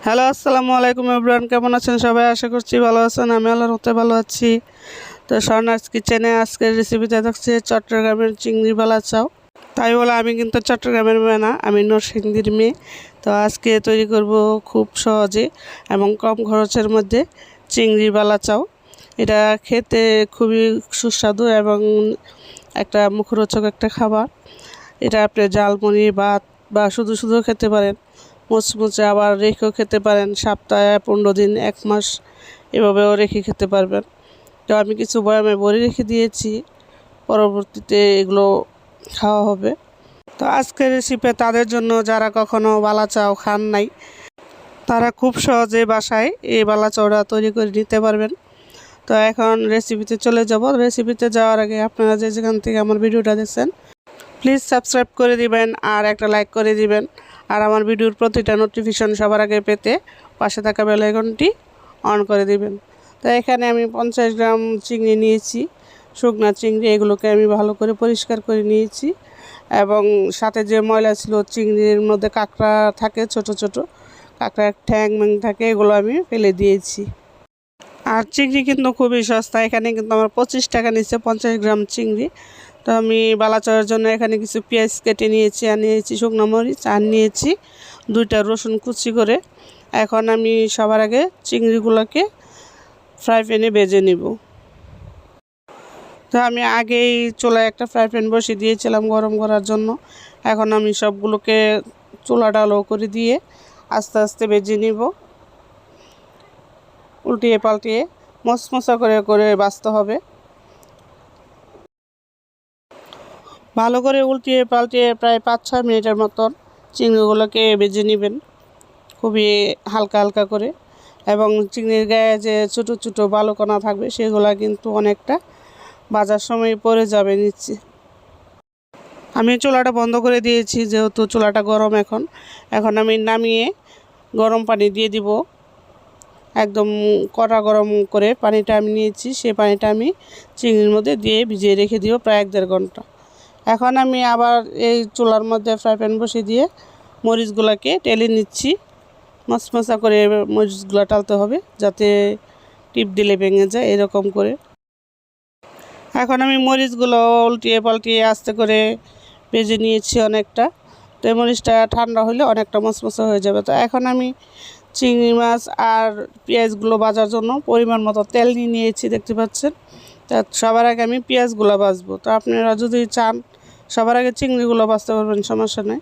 Hello, আসসালামু আলাইকুম everyone. কেমন আছেন সবাই? আশা করছি ভালো আছেন। আমি আল্লাহর রহমতে ভালো আছি। তো স্বর্ণাস কিচেনে আজকের রেসিপিতে থাকছে চট্টগ্রামের চিংড়ি বালাচাও। তাই বলে আমি কিন্তু চট্টগ্রামের মেয়ে না, আমি নরসিংদীর মেয়ে। তো আজকে তৈরি করব খুব সহজে এবং কম খরচের মধ্যে চিংড়ি বালাচাও। এটা খেতে খুবই সুস্বাদু এবং একটা মুখরোচক একটা খাবার। এটা আপনি ঝালমুড়ি ভাত বা শুধু শুধু খেতে পারেন, মুচমুচে আবার রেখেও খেতে পারেন। সপ্তাহে 15 দিন 1 মাস এভাবেও রেখে খেতে পারবেন। তো আমি কিছু বয়ামে ভরে রেখে দিয়েছি, পরবর্তীতে এগুলো খাওয়া হবে। তো আজকের রেসিপি তাদের জন্য যারা কখনো বালাচাও খান নাই, তারা খুব সহজে বাসায় এই বালাচাওটা তৈরি করে নিতে পারবেন। তো এখন রেসিপিতে চলে যাব। রেসিপিতে যাওয়ার আগে আপনারা যেখান থেকে আমার ভিডিওটা দেখছেন প্লিজ সাবস্ক্রাইব করে দিবেন আর একটা লাইক করে দিবেন। আর আমার ভিডিওর প্রতিটা নোটিফিকেশন সবার আগে পেতে পাশে থাকা বেল আইকনটি অন করে দিবেন। তো এখানে আমি 50 গ্রাম চিংড়ি নিয়েছি, শুকনা চিংড়ি। এগুলোকে আমি ভালো করে পরিষ্কার করে নিয়েছি এবং সাথে যে ময়লা ছিল, চিংড়ির মধ্যে কাঁকড়া থাকে, ছোট ছোট কাঁকড়ার ঠ্যাং ম্যাং থাকে, এগুলো আমি ফেলে দিয়েছি। আর চিংড়ি কিন্তু খুবই সস্তা। এখানে কিন্তু আমার 25 টাকা নিচ্ছে 50 গ্রাম চিংড়ি। তো আমি বালাচাওয়ার জন্য এখানে কিছু পেঁয়াজ কেটে নিয়েছি, আর নিয়েছি শুকনো মরিচ, আর নিয়েছি 2টা রসুন কুচি করে। এখন আমি সবার আগে চিংড়িগুলোকে ফ্রাই প্যানে ভেজে নিব। তো আমি আগেই চুলায় একটা ফ্রাই প্যান বসিয়ে দিয়েছিলাম গরম করার জন্য। এখন আমি সবগুলোকে চুলাটা লো করে দিয়ে আস্তে আস্তে ভেজে নিব, উল্টিয়ে পাল্টিয়ে মশমশা করে করে ভাজতে হবে। ভালো করে উল্টিয়ে পাল্টিয়ে প্রায় 5-6 মিনিটের মতন চিংড়িগুলোকে ভেজে নেবেন, খুবই হালকা হালকা করে। এবং চিংড়ির গায়ে যে ছোটো ছোটো বালুকণা থাকবে সেগুলো কিন্তু অনেকটা ভাজার সময় পড়ে যাবে নিচে। আমি চুলাটা বন্ধ করে দিয়েছি যেহেতু চুলাটা গরম। এখন আমি নামিয়ে গরম পানি দিয়ে দিব। একদম কড়া গরম করে পানিটা আমি নিয়েছি, সেই পানিটা আমি চিংড়ির মধ্যে দিয়ে ভিজিয়ে রেখে দিব প্রায় 1-1.5 ঘন্টা। এখন আমি আবার এই চুলার মধ্যে ফ্রাই প্যান বসিয়ে দিয়ে মরিচগুলোকে টেলে নিচ্ছি। মশমশা করে মরিচগুলো টালতে হবে যাতে টিপ দিলে ভেঙে যায়, এরকম করে। এখন আমি মরিচগুলো উল্টিয়ে পাল্টিয়ে আস্তে করে ভেজে নিয়েছি অনেকটা। তো এই মরিচটা ঠান্ডা হলে অনেকটা মশমশা হয়ে যাবে। তো এখন আমি চিংড়ি মাছ আর পেঁয়াজগুলো ভাজার জন্য পরিমাণ মতো তেল নিয়ে নিয়েছি, দেখতে পাচ্ছেন। তা সবার আগে আমি পেঁয়াজগুলো ভাজবো। তো আপনারা যদি চান সবার আগে চিংড়িগুলো ভাজতে পারবেন, সমস্যা নেই।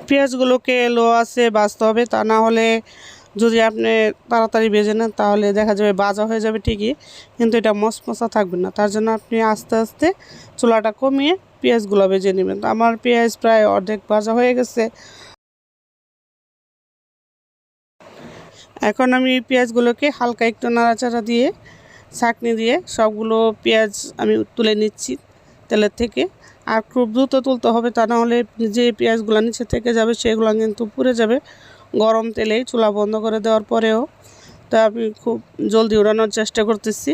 পেঁয়াজগুলোকে লো আঁচে ভাজতে হবে, তা না হলে যদি আপনি তাড়াতাড়ি ভেজে নেন তাহলে দেখা যাবে ভাজা হয়ে যাবে ঠিকই, কিন্তু এটা মশমশা থাকবে না। তার জন্য আপনি আস্তে আস্তে চুলাটা কমিয়ে পেঁয়াজগুলো ভেজে নেবেন। তো আমার পেঁয়াজ প্রায় অর্ধেক ভাজা হয়ে গেছে। এখন আমি পেঁয়াজগুলোকে হালকা একটু নাড়াচাড়া দিয়ে ছাঁকনি দিয়ে সবগুলো পেঁয়াজ আমি তুলে নিচ্ছি তেলের থেকে। আর খুব দ্রুত তুলতে হবে, তা না হলে যে পেঁয়াজগুলো নিচে থেকে যাবে সেগুলো কিন্তু পুড়ে যাবে গরম তেলেই, চুলা বন্ধ করে দেওয়ার পরেও। তা আমি খুব জলদি উঠানোর চেষ্টা করতেছি।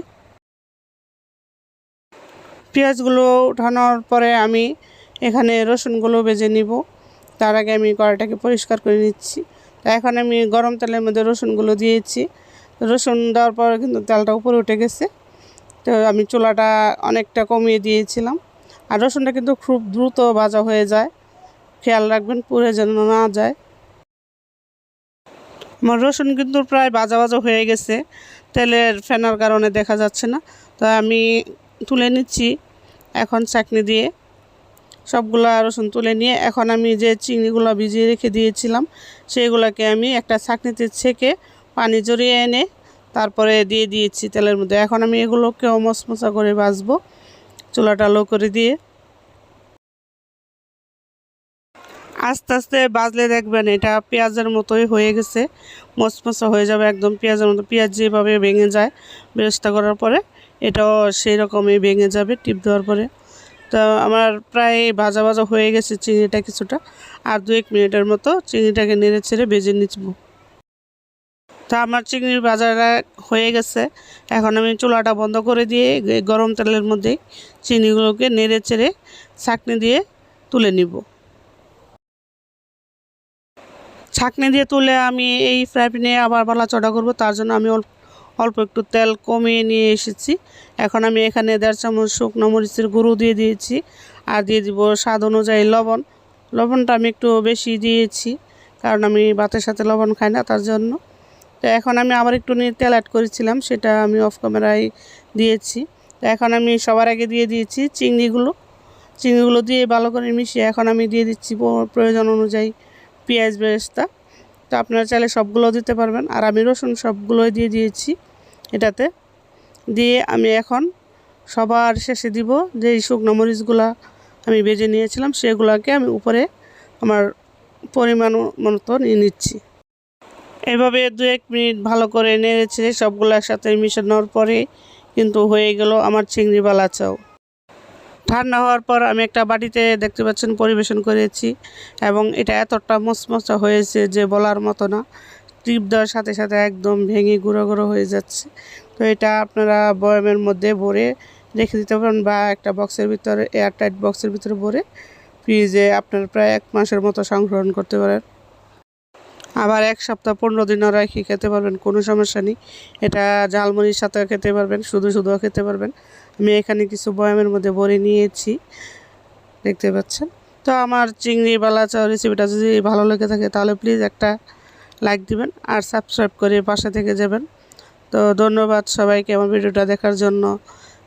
পেঁয়াজগুলো উঠানোর পরে আমি এখানে রসুনগুলো ভেজে নিব। তার আগে আমি কড়াইটাকে পরিষ্কার করে নিচ্ছি। তা এখন আমি গরম তেলের মধ্যে রসুনগুলো দিয়েছি। রসুন দেওয়ার পরে কিন্তু তেলটা উপরে উঠে গেছে। তো আমি চুলাটা অনেকটা কমিয়ে দিয়েছিলাম। আর রসুনটা কিন্তু খুব দ্রুত ভাজা হয়ে যায়, খেয়াল রাখবেন পুড়ে যেন না যায়। আমার রসুন কিন্তু প্রায় ভাজা ভাজা হয়ে গেছে, তেলের ফেনার কারণে দেখা যাচ্ছে না। তো আমি তুলে নিচ্ছি এখন ছাঁকনি দিয়ে। সবগুলা রসুন তুলে নিয়ে এখন আমি যে চিংড়িগুলো ভিজিয়ে রেখে দিয়েছিলাম সেইগুলোকে আমি একটা ছাঁকনিতে ছেঁকে পানি জড়িয়ে এনে তারপরে দিয়ে দিয়েছি তেলের মধ্যে। এখন আমি এগুলোকেও মশমশা করে ভাজবো চুলাটা লো করে দিয়ে। আস্তে আস্তে ভাজলে দেখবেন এটা পেঁয়াজের মতোই হয়ে গেছে, মশমশা হয়ে যাবে একদম পেঁয়াজের মতো। পেঁয়াজ যেভাবে ভেঙে যায় বেরেস্তা করার পরে, এটাও সেই রকমই ভেঙে যাবে টিপ দেওয়ার পরে। তো আমার প্রায় ভাজা ভাজা হয়ে গেছে চিংড়িটা কিছুটা। আর 2-1 মিনিটের মতো চিংড়িটাকে নেড়ে ছেড়ে ভেজে নিচ্ব। তা আমার চিংড়ির ভাজাটা হয়ে গেছে। এখন আমি চুলাটা বন্ধ করে দিয়ে গরম তেলের মধ্যে চিংড়িগুলোকে নেড়ে ছেড়ে ছাঁকনি দিয়ে তুলে নিব। ছাঁকনি দিয়ে তুলে আমি এই ফ্রাই প্যানে আবার বালাচাওটা করব, তার জন্য আমি অল্প একটু তেল কমিয়ে নিয়ে এসেছি। এখন আমি এখানে 1.5 চামচ শুকনো মরিচের গুঁড়ো দিয়ে দিয়েছি, আর দিয়ে দিব স্বাদ অনুযায়ী লবণ। লবণটা আমি একটু বেশি দিয়েছি, কারণ আমি ভাতের সাথে লবণ খাই না, তার জন্য। তো এখন আমি আবার একটু নিয়ে তেল অ্যাড করেছিলাম, সেটা আমি অফ ক্যামেরায় দিয়েছি। তো এখন আমি সবার আগে দিয়ে দিয়েছি চিংড়িগুলো দিয়ে ভালো করে মিশিয়ে এখন আমি দিয়ে দিচ্ছি প্রয়োজন অনুযায়ী পেঁয়াজ বেরেস্তা। তো আপনারা চাইলে সবগুলো দিতে পারবেন, আর আমি রসুন সবগুলোই দিয়ে দিয়েছি এটাতে। দিয়ে আমি এখন সবার শেষে দিব যেই শুকনো মরিচগুলো আমি ভেজে নিয়েছিলাম, সেগুলোকে আমি উপরে আমার পরিমাণ মতো নিয়ে নিচ্ছি। এভাবে 2-1 মিনিট ভালো করে নেড়েছে সবগুলো একসাথে মিশানোর পরে কিন্তু হয়ে গেল আমার চিংড়ি বালাচাও। ঠান্ডা হওয়ার পর আমি একটা বাটিতে দেখতে পাচ্ছেন পরিবেশন করেছি, এবং এটা এতটা মচমচা হয়েছে যে বলার মতো না। টিপ দেওয়ার সাথে সাথে একদম ভেঙে গুঁড়ো গুঁড়ো হয়ে যাচ্ছে। তো এটা আপনারা বয়ামের মধ্যে ভরে রেখে দিতে পারেন, বা একটা বক্সের ভিতরে, এয়ারটাইট বক্সের ভিতরে ভরে ফ্রিজে আপনার প্রায় 1 মাসের মতো সংরক্ষণ করতে পারেন। আবার 1 সপ্তাহ 15 দিনও রেখে খেতে পারবেন, কোনো সমস্যা নেই। এটা ঝালমুড়ির সাথে খেতে পারবেন, শুধুও খেতে পারবেন। আমি এখানে কিছু বয়ামের মধ্যে ভরে নিয়েছি, দেখতে পাচ্ছেন। তো আমার চিংড়ি বালাচাও রেসিপিটা যদি ভালো লেগে থাকে তাহলে প্লিজ একটা লাইক দিবেন, আর সাবস্ক্রাইব করে পাশে থেকে যাবেন। তো ধন্যবাদ সবাইকে আমার ভিডিওটা দেখার জন্য।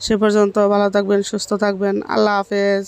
সে পর্যন্ত ভালো থাকবেন, সুস্থ থাকবেন। আল্লাহ হাফেজ।